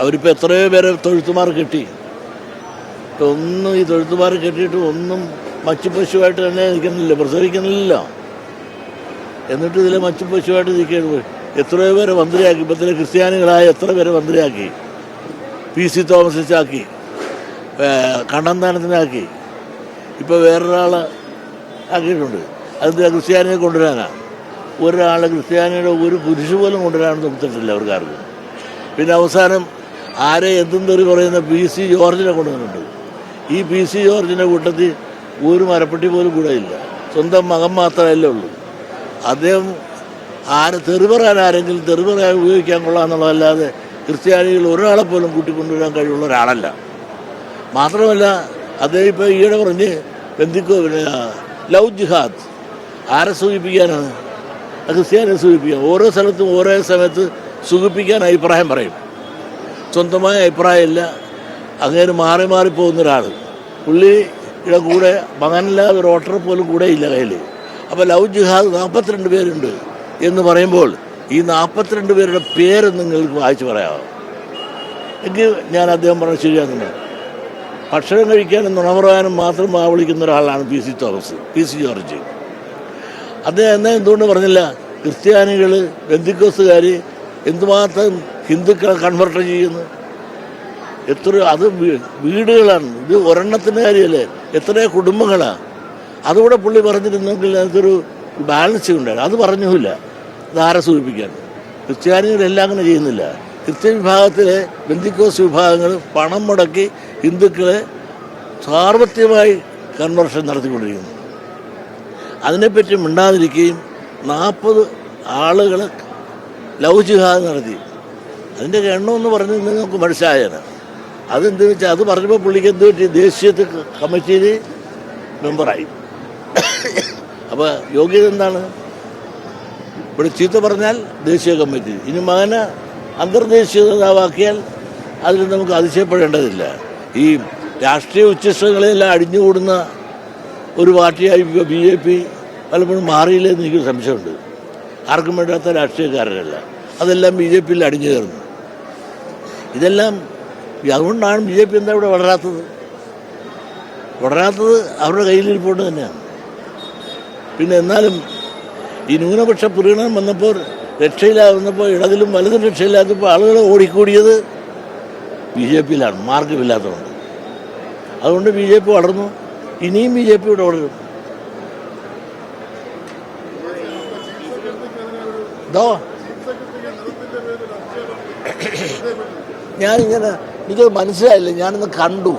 അവരിപ്പോൾ എത്രയോ പേരെ തൊഴുത്തുമാർ കെട്ടി. ഒന്നും ഈ തൊഴുത്തുമാർ കെട്ടിയിട്ട് ഒന്നും മച്ചുപശുവായിട്ട് തന്നെ നിൽക്കുന്നില്ല, പ്രസവിക്കുന്നില്ല. എന്നിട്ട് ഇതിലെ മച്ചുപശുവായിട്ട് നിൽക്കുകയാണ്. എത്രയോ പേരെ മന്ത്രിയാക്കി. ഇപ്പത്തിലെ ക്രിസ്ത്യാനികളായ എത്ര പേരെ മന്ത്രിയാക്കി. PC തോമസിച്ചാക്കി, കണ്ണന്താനത്തിനാക്കി, ഇപ്പോൾ വേറൊരാളെ ആക്കിയിട്ടുണ്ട്. അതെന്താ ക്രിസ്ത്യാനിയെ കൊണ്ടുവരാനാണ്? ഒരാളെ ക്രിസ്ത്യാനിയുടെ ഒരു കുരിശ് പോലും കൊണ്ടുവരാൻ തോന്നിട്ടില്ല അവർക്കാർക്കും. പിന്നെ അവസാനം ആരെ എന്തും തെറി പറയുന്ന PC ജോർജിനെ കൊണ്ടുവന്നിട്ടുണ്ട്. ഈ PC ജോർജിൻ്റെ കൂട്ടത്തിൽ ഒരു മരപ്പെട്ടി പോലും കൂടെ ഇല്ല. സ്വന്തം മകൻ മാത്രമല്ലേ ഉള്ളൂ. അദ്ദേഹം തെറി പറയാൻ ആരെങ്കിലും തെറി പറയാൻ ഉപയോഗിക്കാൻ കൊള്ളാമെന്നുള്ളതല്ലാതെ ക്രിസ്ത്യാനികൾ ഒരാളെ പോലും കൂട്ടിക്കൊണ്ടുവരാൻ കഴിവുള്ള ഒരാളല്ല. മാത്രമല്ല അദ്ദേഹം ഇപ്പോൾ ഈയിടെ പറഞ്ഞ് ലവ് ജിഹാദ് ആരെ സൂചിപ്പിക്കാനാണ്? ക്രിസ്ത്യാനിയെ സൂചിപ്പിക്കാൻ. ഓരോ സ്ഥലത്തും ഓരോ സമയത്ത് സുഖിപ്പിക്കാൻ അഭിപ്രായം പറയും. സ്വന്തമായ അഭിപ്രായമില്ല. അങ്ങനെ മാറി മാറിപ്പോകുന്ന ഒരാൾ. പുള്ളിയുടെ കൂടെ മകനില്ലാതെ ഒരു വോട്ടർ പോലും കൂടെ ഇല്ല കയ്യിൽ. അപ്പോൾ ലവ് ജിഹാദ് 42 പേരുണ്ട് എന്ന് പറയുമ്പോൾ ഈ 42 പേരുടെ പേര് നിങ്ങൾക്ക് വായിച്ച് പറയാമോ? എങ്കിൽ ഞാൻ അദ്ദേഹം പറഞ്ഞത് ശരിയാകുന്നു. ഭക്ഷണം കഴിക്കാനും നുണ പറയാനും മാത്രം വിളിക്കുന്ന ഒരാളാണ് PC ജോർജ്. അദ്ദേഹം എന്തുകൊണ്ട് പറഞ്ഞില്ല? ക്രിസ്ത്യാനികൾ ബന്ധുക്കോസുകാർ എന്തുമാത്രം ഹിന്ദുക്കളെ കൺവെർട്ട് ചെയ്യുന്നു. അത് വീടുകളാണ്. ഇത് ഒരെണ്ണത്തിൻ്റെ കാര്യമല്ലേ, എത്രയോ കുടുംബങ്ങളാണ്. അതുകൂടെ പുള്ളി പറഞ്ഞിരുന്നെങ്കിൽ അതൊരു ബാലൻസ് ഉണ്ടായിരുന്നു. അത് പറഞ്ഞില്ല. അതാരെ സൂചിപ്പിക്കാൻ? ക്രിസ്ത്യാനികളെല്ലാം അങ്ങനെ ചെയ്യുന്നില്ല. ക്രിസ്ത്യൻ വിഭാഗത്തിലെ ബന്ധുക്കോസ് വിഭാഗങ്ങൾ പണം മുടക്കി ഹിന്ദുക്കളെ സാർവത്രികമായി കൺവെർഷൻ നടത്തിക്കൊണ്ടിരിക്കുന്നു. അതിനെപ്പറ്റി മിണ്ടാതിരിക്കുകയും 40 ആളുകളെ ലവ് ജിഹാദ് നടത്തി. അതിൻ്റെ എണ്ണമെന്ന് പറഞ്ഞ് നമുക്ക് മനസ്സിലായാണ്. അതെന്തെന്ന് വെച്ചാൽ അത് പറഞ്ഞപ്പോൾ പുള്ളിക്ക് എന്ത് പറ്റി? ദേശീയ കമ്മിറ്റിയിൽ മെമ്പറായി. അപ്പോൾ യോഗ്യത എന്താണ്? ഇവിടെ ചീത്ത പറഞ്ഞാൽ ദേശീയ കമ്മിറ്റി, ഇനി മകനെ അന്തർദേശീയ നേതാവാക്കിയാൽ അതിൽ നമുക്ക് അതിശയപ്പെടേണ്ടതില്ല. ഈ രാഷ്ട്രീയ ഉച്ചസ്ഥകളെല്ലാം അടിഞ്ഞുകൂടുന്ന ഒരു പാർട്ടിയായി BJP പലപ്പോഴും മാറിയില്ലെന്ന് എനിക്ക് സംശയമുണ്ട്. ആർക്കും വേണ്ടാത്ത രാഷ്ട്രീയക്കാരല്ല, അതെല്ലാം BJPയിൽ അടിഞ്ഞു ചേർന്നു. ഇതെല്ലാം അതുകൊണ്ടാണ് BJP എന്താ ഇവിടെ വളരാത്തത് അവരുടെ കയ്യിലിരിപ്പോണ്ട് തന്നെയാണ്. പിന്നെ എന്നാലും ഈ ന്യൂനപക്ഷ പ്രീണനം വന്നപ്പോൾ രക്ഷയിലാവുന്നപ്പോൾ ഇടതിലും വലതും രക്ഷയില്ലാത്തപ്പോൾ ആളുകൾ ഓടിക്കൂടിയത് BJPയിലാണ്, മാർഗമില്ലാത്തതുകൊണ്ട്. അതുകൊണ്ട് BJP വളർന്നു. ഇനിയും BJP ഇവിടെ വളരും. ഞാനിങ്ങനെ എനിക്കത് മനസ്സിലായില്ല. ഞാനിന്ന് കണ്ടു.